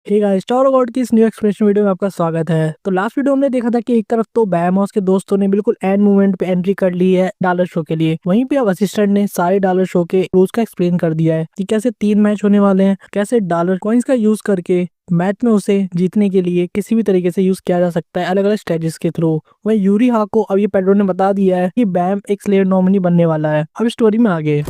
Hey guys, tower God की इस new explanation video में आपका स्वागत है। तो लास्ट वीडियो हमने देखा था कि एक तरफ तो बैम और उसके दोस्तों ने बिल्कुल एंड मोमेंट पे एंट्री कर ली है डॉलर शो के लिए, वहीं पे अब असिस्टेंट ने सारे डॉलर शो के रूल्स का एक्सप्लेन कर दिया है कि कैसे 3 मैच होने वाले हैं, कैसे डॉलर कॉइन्स का यूज करके मैच में उसे जीतने के लिए किसी भी तरीके से यूज किया जा सकता है अलग अलग स्ट्रेटेजीज के थ्रू। वही यूरी हा को अब ये पेड्रो ने बता दिया है कि बैम एक स्लेयर नॉमिनी बनने वाला है। अब स्टोरी में आगे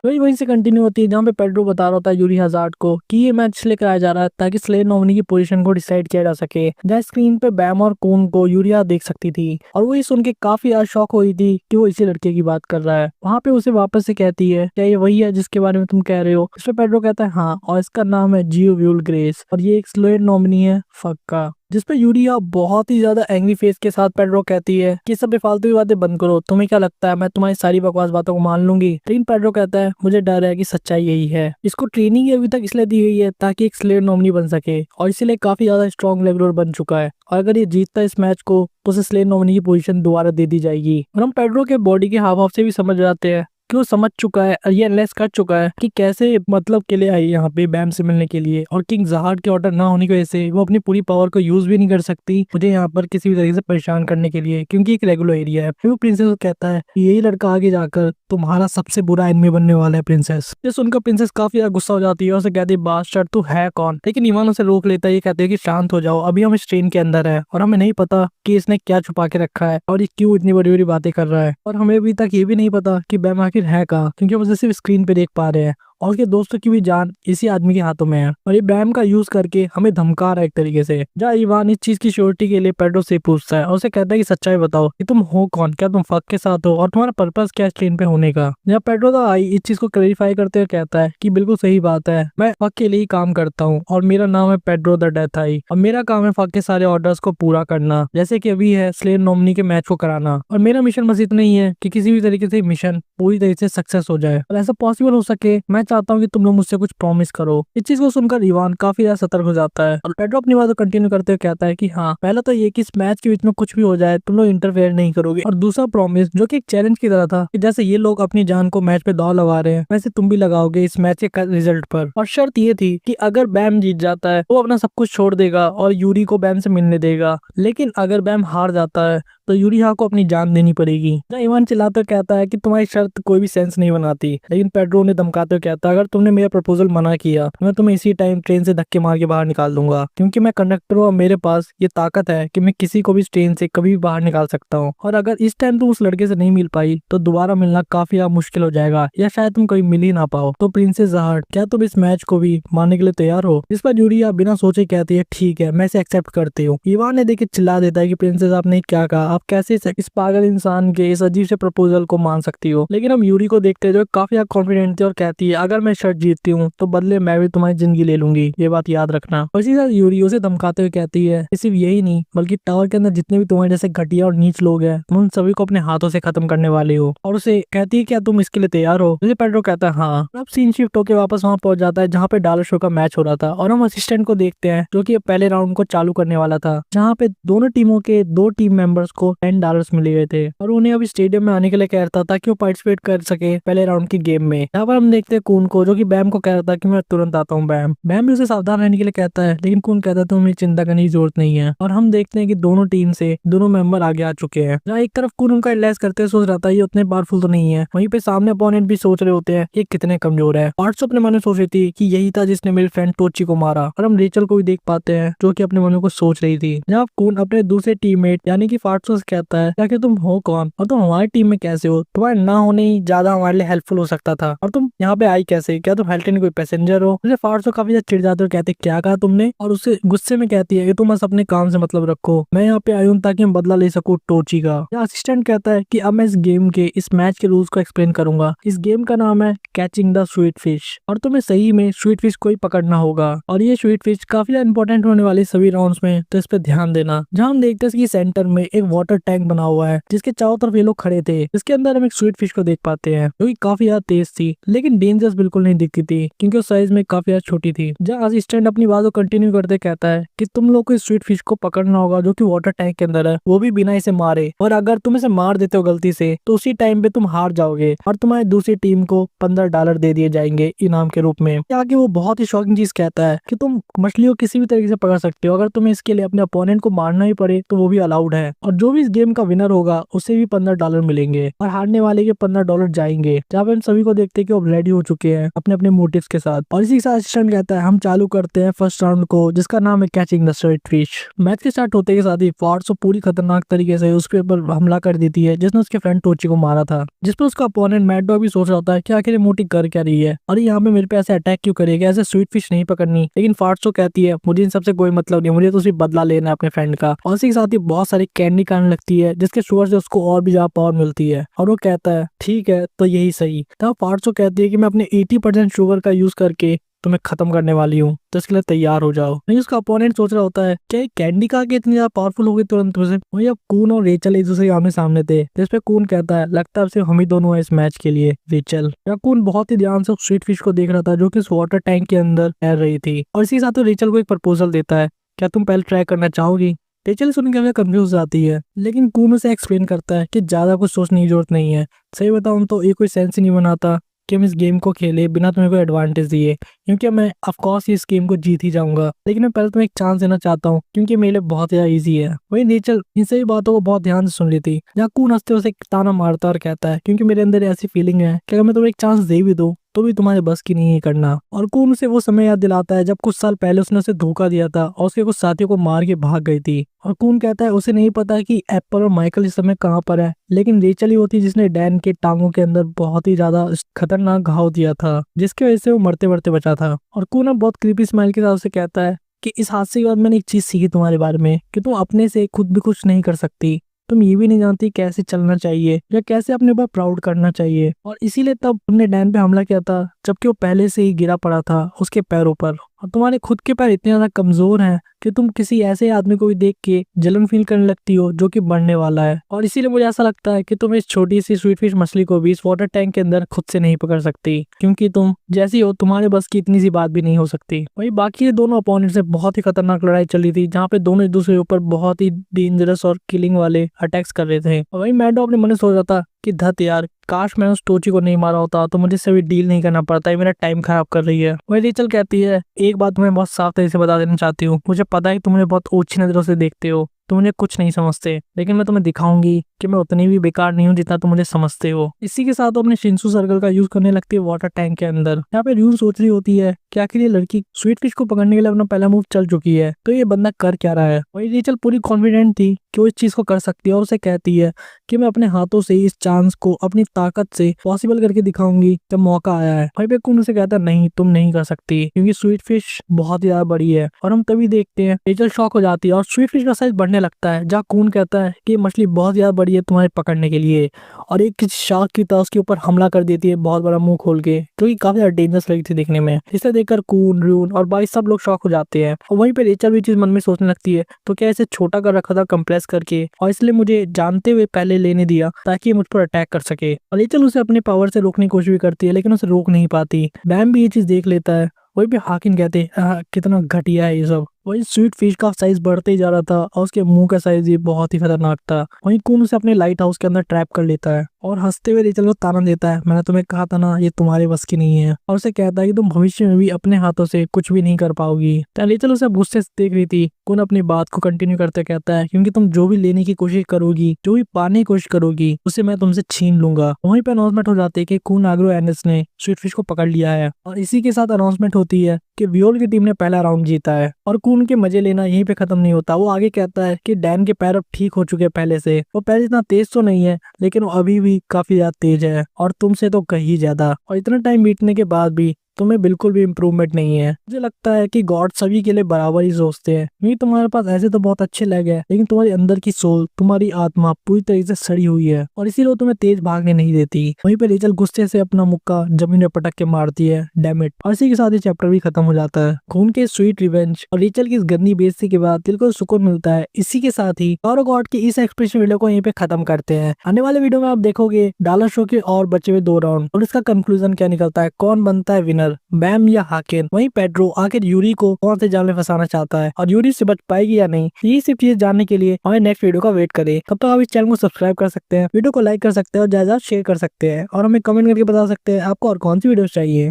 वही वहीं से कंटिन्यू होती है जहाँ पे पेड्रो बता रहा होता है यूरी हजार्ड को कि ये मैच इसलिए कराया जा रहा है ताकि स्लेयर नॉमिनी की पोजीशन को डिसाइड किया जा सके। जहाँ स्क्रीन पे बैम और कून को यूरिया देख सकती थी और वो ये सुन के काफी ज्यादा शॉक हुई थी कि वो इसी लड़के की बात कर रहा है। वहाँ पे उसे वापस से कहती है क्या ये वही है जिसके बारे में तुम कह रहे हो। इस पे पेड्रो कहता है हाँ, और इसका नाम है जियो व्यूल ग्रेस और ये एक स्लेयर नॉमिनी है फक्का। जिसपे यूरिया बहुत ही ज्यादा एंग्री फेस के साथ पेड्रो कहती है कि सब बेफालतू की बातें बंद करो, तुम्हें क्या लगता है मैं तुम्हारी सारी बकवास बातों को मान लूंगी। लेकिन पेड्रो कहता है मुझे डर है कि सच्चाई यही है। इसको ट्रेनिंग अभी तक इसलिए दी गई है ताकि एक स्लेयर नॉमिनी बन सके और इसीलिए काफी ज्यादा स्ट्रॉन्ग लेवलर बन चुका है और अगर ये जीतता है इस मैच को तो उसे स्लेयर नॉमिनी की पोजीशन दोबारा दे दी जाएगी। और हम पेड्रो के बॉडी के हाव भाव से भी समझ जाते हैं कि वो समझ चुका है और ये एनालाइज कर चुका है कि कैसे मतलब के लिए आई यहाँ पे बैम से मिलने के लिए, और किंग जहाड के ऑर्डर ना होने की वजह से वो अपनी पूरी पावर को यूज भी नहीं कर सकती मुझे यहाँ पर किसी भी तरीके से परेशान करने के लिए, क्योंकि एक रेगुलर एरिया है। फिर वो प्रिंसेस को कहता है कि यही लड़का आगे जाकर तुम्हारा सबसे बुरा एनिमी बनने वाला है प्रिंसेस। ये सुनकर प्रिंसेस काफी ज्यादा गुस्सा हो जाती है और उसे कहती है बास्टर्ड तू है कौन। लेकिन इवान उसे रोक लेता है, ये कहते हैं कि शांत हो जाओ, अभी हम इस ट्रेन के अंदर है और हमें नहीं पता कि इसने क्या छुपा के रखा है और ये क्यों इतनी बड़ी बड़ी बातें कर रहा है, और हमें अभी तक ये भी नहीं पता कि बैम आखिर है कहाँ, क्योंकि हम उसे सिर्फ स्क्रीन पे देख पा रहे हैं और उसके दोस्तों की भी जान इसी आदमी के हाथों में है और ये बैम का यूज करके हमें धमका रहा है एक तरीके से। जहाँ इवान इस चीज की श्योरिटी के लिए पेड्रो से पूछता है और उसे कहता है कि सच्चाई बताओ कि तुम हो कौन, क्या तुम फक के साथ हो और तुम्हारा पर्पस क्या है ट्रेन पे होने का। जहाँ पेड्रो द आई इस चीज को क्लैरिफाई करते हुए कहता है कि बिल्कुल सही बात है, मैं फक के लिए ही काम करता हूँ और मेरा नाम है पेड्रो द डेथ आई और मेरा काम है फक के सारे ऑर्डर्स को पूरा करना, जैसे कि अभी है स्लेयर नॉमिनी के मैच को कराना। और मेरा मिशन बस इतना ही है कि किसी भी तरीके से मिशन पूरी तरीके से सक्सेस हो जाए और ऐसा पॉसिबल हो सके मैं चाहता हूँ कि तुम लोग मुझसे कुछ प्रॉमिस करो। इस चीज को सुनकर इवान काफी ज्यादा सतर्क हो जाता है और पेड्रो अपनी बात को कंटिन्यू करते हुए कहता है कि हाँ, पहला तो ये कि इस मैच के बीच में कुछ भी हो जाए तुम लोग इंटरफेयर नहीं करोगे, और दूसरा प्रॉमिस जो कि एक चैलेंज की तरह था कि जैसे ये लोग अपनी जान को मैच पे दाव लगा रहे हैं वैसे तुम भी लगाओगे इस मैच के रिजल्ट पर। और शर्त ये थी कि अगर बैम जीत जाता है वो अपना सब कुछ छोड़ देगा और यूरी को बैम से मिलने देगा, लेकिन अगर बैम हार जाता है तो यूरिया को अपनी जान देनी पड़ेगी। जहाँ इवान चिल्लाते हुए कहता है कि तुम्हारी शर्त कोई भी सेंस नहीं बनाती, लेकिन पेड्रो ने धमकाते हुए कहता है अगर तुमने मेरा प्रपोजल मना किया तो मैं तुम्हें इसी टाइम ट्रेन से धक्के मार के बाहर निकाल दूंगा, क्योंकि मैं कंडक्टर हूँ और मेरे पास ये ताकत है कि मैं किसी को भी ट्रेन से कभी भी बाहर निकाल सकता हूँ। और अगर इस टाइम तुम उस लड़के से नहीं मिल पाई तो दोबारा मिलना काफी मुश्किल हो जाएगा या शायद तुम कभी मिल ही ना पाओ। तो प्रिंसेस जहार्ड, क्या तुम इस मैच को भी मारने के लिए तैयार हो। इस पर यूरिया बिना सोचे कहती है ठीक है, मैं इसे एक्सेप्ट करती हूँ। इवान ने देखे चिल्ला देता है कि प्रिंसेस आपने क्या कहा, आप कैसे इस पागल इंसान के इस अजीब से प्रपोजल को मान सकती हो। लेकिन हम यूरी को देखते जो काफी कॉन्फिडेंट थे और कहती है अगर मैं शर्ट जीतती हूँ तो बदले मैं भी तुम्हारी जिंदगी ले लूंगी, ये बात याद रखना। और इसी तरह यूरी उसे धमकाते हुए कहती है कि सिर्फ यही नहीं बल्कि टावर के अंदर जितने भी तुम्हारे जैसे घटिया और नीच लोग हैं तुम उन सभी को अपने हाथों से खत्म करने वाले हो। और उसे कहती है क्या तुम इसके लिए तैयार हो। जैसे पेड्रो कहता है हाँ। अब सीन शिफ्ट होकर वापस वहाँ पहुंच जाता है जहाँ पे डॉलर शो का मैच हो रहा था और हम असिस्टेंट को देखते हैं जो कि पहले राउंड को चालू करने वाला था, जहाँ पे दोनों टीमों के 2 टीम मेंबर्स को $10 मिले हुए थे और उन्हें अभी स्टेडियम में आने के लिए कह रहा था ताकि वो पार्टिसिपेट कर सके पहले राउंड की गेम में। यहाँ पर हम देखते हैं कून को जो कि बैम को कह रहा था कि मैं तुरंत आता हूँ। बैम भी उसे सावधान रहने के लिए कहता है, लेकिन कून कहता है तुम्हें चिंता करने की जरूरत नहीं है। और हम देखते हैं कि दोनों टीम से दोनों मेंबर आगे आ चुके हैं। जहाँ एक तरफ कून उनका एनालाइज करते हुए सोच रहा था ये उतने पावरफुल तो नहीं है, वहीं पे सामने अपोनेंट भी सोच रहे होते हैं ये कितने कमजोर है। पार्ट्स अपने मन में सोच रही थी कि यही था जिसने मेरे फ्रेंड टोची को मारा। और हम रेचल को भी देख पाते हैं जो कि अपने मन में कुछ सोच रही थी। जहाँ कून अपने दूसरे टीममेट यानी कि फार्ट्सो से कहता है क्या कि तुम हो कौन और तुम हमारी टीम में कैसे हो, तुम्हारे ना होने ही ज्यादा हमारे लिए हेल्पफुल हो सकता था, और तुम यहाँ पे आई कैसे, क्या तुम हेल्टन कोई पैसेंजर हो। उसे फार्ट्सो काफी ज्यादा चिढ़ जाते हो, कहते क्या कहा तुमने, और उससे गुस्से में कहती है कि तुम बस अपने काम से मतलब रखो, मैं यहाँ पे आई हूँ ताकि मैं बदला ले सकूँ टोची का। असिस्टेंट कहता है कि अब मैं इस गेम के इस मैच के रूल्स को एक्सप्लेन करूंगा। इस गेम का नाम है कैचिंग द स्वीट फिश और तुम्हें सही में स्वीट फिश को ही पकड़ना होगा और ये स्वीट फिश काफी इंपॉर्टेंट होने वाली सभी राउंड्स में, तो इस पे ध्यान देना। जहाँ हम देखते हैं कि सेंटर में एक वाटर टैंक बना हुआ है जिसके चारों तरफ ये लोग खड़े थे। इसके अंदर हम एक स्वीट फिश को देख पाते हैं जो कि काफी ज्यादा तेज थी, लेकिन डेंजरस बिल्कुल नहीं दिखती थी क्योंकि उस साइज में काफी ज्यादा छोटी थी। जहाँ असिस्टेंट अपनी बात को कंटिन्यू करते कहता है कि तुम लोग को इस स्वीट फिश को पकड़ना होगा जो कि वाटर टैंक के अंदर है, वो भी बिना इसे मारे, और अगर तुम इसे मार देते हो गलती से तो उसी टाइम पे तुम हार जाओगे और तुम्हारी दूसरी टीम को $15 दे दिए जाएंगे इनाम के रूप में। आगे वो बहुत ही शॉकिंग चीज कहता है कि तुम मछली को किसी भी तरीके से पकड़ सकते हो, अगर तुम्हें इसके लिए अपने अपोनेंट को मारना ही पड़े तो वो भी अलाउड है, और जो भी इस गेम का विनर होगा उसे भी $15 मिलेंगे और हारने वाले के $15 जाएंगे। जहाँ पे हम सभी को देखते हैं कि वो रेडी हो चुके हैं अपने अपने मोटिव्स के साथ। और इसी के साथ असिस्टेंट कहता है हम चालू करते हैं फर्स्ट राउंड को जिसका नाम है catching the sweet fish. Match के स्टार्ट होते के साथ ही फार्सो पूरी खतरनाक तरीके से उसके ऊपर हमला कर देती है जिसने उसके फ्रेंड टोची को मारा था, जिस पर उसका अपोनेंट मैड डॉग भी सोच रहा होता है कि आखिर मोटी कर क्या रही है और यहाँ पे मेरे पे ऐसे अटैक क्यों करेगा, ऐसे स्वीट फिश नहीं पकड़नी। लेकिन फार्सो कहती है मुझे इन सबसे कोई मतलब नहीं, मुझे तो सिर्फ बदला लेना है अपने फ्रेंड का। और इसी के साथ ही बहुत सारी कैंडी खाने लगती है जिसके शुगर से उसको और भी ज्यादा पावर मिलती है और वो कहता है ठीक है तो यही सही। तब फार्सो कहती है कि मैं अपने 80% शुगर का यूज करके तुम्हें खत्म करने वाली हूँ, तो इसके लिए तैयार हो जाओ। नहीं उसका अपोनेंट सोच रहा होता है क्या कैंडी खा के इतनी ज्यादा पावरफुल हो गई तुरंत से। वही अब कून और रेचल एक दूसरे के आमने सामने थे, जिसपे कून कहता है लगता है सिर्फ हम ही दोनों है इस मैच के लिए रेचल। या कून बहुत ही ध्यान से उस स्वीट फिश को देख रहा था जो कि उस वाटर टैंक के अंदर तैर रही थी, और इसी के साथ रेचल को एक प्रपोजल देता है, क्या तुम पहले ट्राई करना चाहोगी। रेचल सुन के कंफ्यूज जाती है, लेकिन कून उसे एक्सप्लेन करता है कि ज्यादा कुछ सोचने की जरूरत नहीं है। सही बताऊं तो ये कोई सेंस ही नहीं बनाता कि हम इस गेम को खेले बिना तुम्हें कोई एडवांटेज दिए, क्योंकि मैं ऑफकोर्स इस गेम को जीत ही जाऊंगा, लेकिन मैं पहले तुम्हें एक चांस देना चाहता हूँ क्योंकि मेरे लिए बहुत ज्यादा इजी है। वही नेचर इन सभी बातों को बहुत ध्यान से सुन लेती, जहाँ कून हंसते उसे ताना मारता और कहता है क्योंकि मेरे अंदर ऐसी फीलिंग है कि अगर मैं तुम्हें एक चांस दे भी दूं तो भी तुम्हारे बस की नहीं है करना। और कून उसे वो समय याद दिलाता है जब कुछ साल पहले उसने उसे धोखा दिया था और उसके कुछ साथियों को मार के भाग गई थी। और कून कहता है उसे नहीं पता कि एप्पल और माइकल इस समय कहाँ पर है, लेकिन रेचल ही होती जिसने डैन के टांगों के अंदर बहुत ही ज्यादा खतरनाक घाव दिया था जिसकी वजह से वो मरते मरते बचा था। और कून अब बहुत क्रीपी स्माइल के साथ उसे कहता है कि इस हादसे के बाद मैंने एक चीज सीखी तुम्हारे बारे में कि तुम अपने से खुद भी कुछ नहीं कर सकती, तुम ये भी नहीं जानती कैसे चलना चाहिए या कैसे अपने ऊपर प्राउड करना चाहिए। और इसीलिए तब तुमने डैन पे हमला किया था जबकि वो पहले से ही गिरा पड़ा था उसके पैरों पर, और तुम्हारे खुद के पैर इतने ज्यादा कमजोर हैं कि तुम किसी ऐसे आदमी को भी देख के जलन फील करने लगती हो जो कि बढ़ने वाला है। और इसीलिए मुझे ऐसा लगता है कि तुम इस छोटी सी स्वीट फिश मछली को भी इस वाटर टैंक के अंदर खुद से नहीं पकड़ सकती, क्योंकि तुम जैसी हो तुम्हारे बस की इतनी सी बात भी नहीं हो सकती। वही बाकी दोनों अपोनेंट से बहुत ही खतरनाक लड़ाई चली थी जहाँ पे दोनों एक दूसरे के ऊपर बहुत ही डेंजरस और किलिंग वाले अटैक्स कर रहे थे। वही मैड डॉग अपने मन में सोच रहा था कि धत यार, काश मैं उस टोची को नहीं मारा होता तो मुझे इससे डील नहीं करना पड़ता, ये मेरा टाइम खराब कर रही है। वही रेचल कहती है एक बात तुम्हें बहुत साफ तरीके से बता देना चाहती हूँ, मुझे पता है तुम मुझे बहुत ओछी नजरों से देखते हो, तुम मुझे कुछ नहीं समझते, लेकिन मैं तुम्हें दिखाऊंगी कि मैं उतनी भी बेकार नहीं हूँ जितना तुम मुझे समझते हो। इसी के साथ वो अपने शिंसू सर्कल का यूज करने लगती है वाटर टैंक के अंदर। यहाँ पे र्यून सोच रही होती है कि आखिर ये लड़की स्वीट फिश को पकड़ने के लिए अपना पहला मूव चल चुकी है तो ये बंदा कर क्या रहा है। वही रेचल पूरी कॉन्फिडेंट थी कि वो इस चीज को कर सकती है और उसे कहती है कि मैं अपने हाथों से इस चांस को अपनी ताकत से पॉसिबल करके दिखाऊंगी जब मौका आया है। वही पे कून उसे कहता है नहीं तुम नहीं कर सकती क्योंकि स्वीट फिश बहुत ही ज्यादा बड़ी है। और हम तभी देखते हैं रेचल शॉक हो जाती है और स्वीट फिश का साइज बढ़ने लगता है, जहाँ कून कहता है कि मछली बहुत ज्यादा बड़ी है तुम्हारे पकड़ने के लिए, और एक शार्क की तरह उसके ऊपर हमला कर देती है बहुत बड़ा मुंह खोल के, जो कि काफी ज्यादा डेंजरस लगी थी देखने में। इसे देखकर कून र्यून और बाकी सब लोग शॉक हो जाते हैं। और वहीं पे रेचल भी चीज मन में सोचने लगती है तो क्या इसे छोटा कर रखा था कंप्रेस करके, और इसलिए मुझे जानते हुए पहले लेने दिया ताकि मुझ पर अटैक कर सके। और रेचल उसे अपने पावर से रोकने की कोशिश भी करती है लेकिन उसे रोक नहीं पाती। बैम भी ये चीज देख लेता है। वही भी हाकिन कहते कितना घटिया है ये सब। वही स्वीट फिश का साइज बढ़ते ही जा रहा था और उसके मुंह का साइज भी बहुत ही खतरनाक था। वहीं कून उसे अपने लाइट हाउस के अंदर ट्रैप कर लेता है और हंसते हुए रेचल को ताना देता है, मैंने तुम्हें कहा था ना ये तुम्हारे बस की नहीं है, और उसे कहता है कि तुम भविष्य में भी अपने हाथों से कुछ भी नहीं कर पाओगी। तो रेचल उसे गुस्से से देख रही थी। कून अपनी बात को कंटिन्यू करते कहता है क्योंकि तुम जो भी लेने की कोशिश करोगी, जो भी पाने की कोशिश करोगी, उसे मैं तुमसे छीन लूंगा। वहीं पे अनाउंसमेंट हो जाती है कि कून आग्रो एनएस ने स्वीट फिश को पकड़ लिया है, और इसी के साथ अनाउंसमेंट होती है कि वियोल की टीम ने पहला राउंड जीता है। और कून के मजे लेना यहीं पे खत्म नहीं होता, वो आगे कहता है कि डैन के पैर अब ठीक हो चुके हैं पहले से, वो पहले इतना तेज तो नहीं है लेकिन वो अभी भी काफी ज्यादा तेज है और तुमसे तो कहीं ज्यादा। और इतना टाइम बीतने के बाद भी तुम्हें बिल्कुल भी इम्प्रूवमेंट नहीं है। मुझे लगता है कि गॉड सभी के लिए बराबर ही सोचते हैं, क्योंकि तुम्हारे पास ऐसे तो बहुत अच्छे लेग है, लेकिन तुम्हारे अंदर की सोल, तुम्हारी आत्मा पूरी तरीके से सड़ी हुई है और इसीलिए वो तुम्हें तेज भागने नहीं देती। वहीं पे रेचल गुस्से से अपना मुक्का जमीन में पटक के मारती है, डैम इट। और इसी के साथ ये चैप्टर भी खत्म हो जाता है। खून के स्वीट रिवेंज और रेचल की इस गंदी बेइज्जती के बाद दिल को सुकून मिलता है। इसी के साथ ही पावर ऑफ गॉड की इस एक्सप्रेशन वीडियो को यहीं पे खत्म करते हैं। आने वाले वीडियो में आप देखोगे डॉलर शो के और बचे हुए 2 राउंड और इसका कंक्लूजन क्या निकलता है, कौन बनता है विनर, बैम या हाकिन। वहीं पेड्रो आखिर यूरी को कौन से जाल में फंसाना चाहता है और यूरी से बच पाएगी या नहीं। ये सब चीजें जानने के लिए हमें नेक्स्ट वीडियो का वेट करें। तब तक आप इस चैनल को सब्सक्राइब कर सकते हैं, वीडियो को लाइक कर सकते हैं और ज्यादा शेयर कर सकते हैं और हमें कमेंट करके बता सकते हैं आपको और कौन सी वीडियो चाहिए।